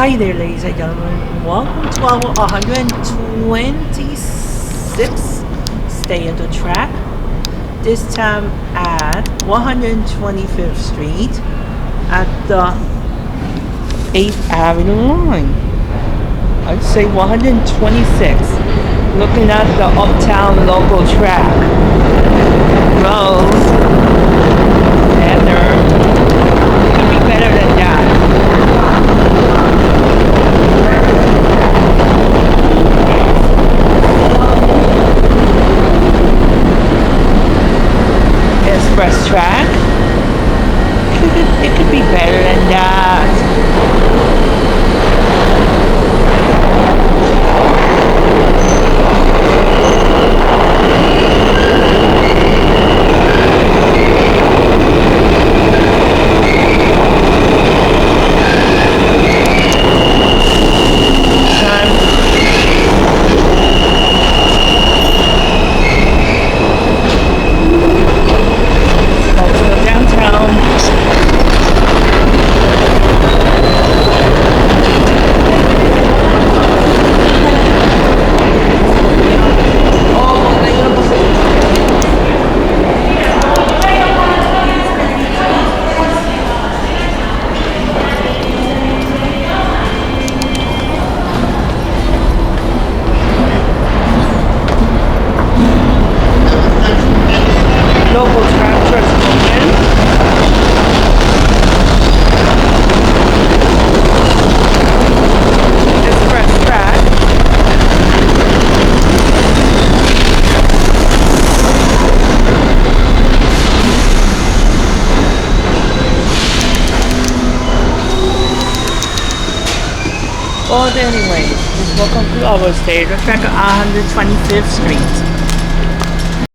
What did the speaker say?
Hi there, ladies and gentlemen. Welcome to our 126th Stay on the Track. This time at 125th Street at the 8th Avenue line. I'd say 126. Looking at the Uptown local track. Roads. And there could be better than that. Express track. It could be better than that. Local track just open. Express track. But anyway, welcome to our stage. Track 125th Street.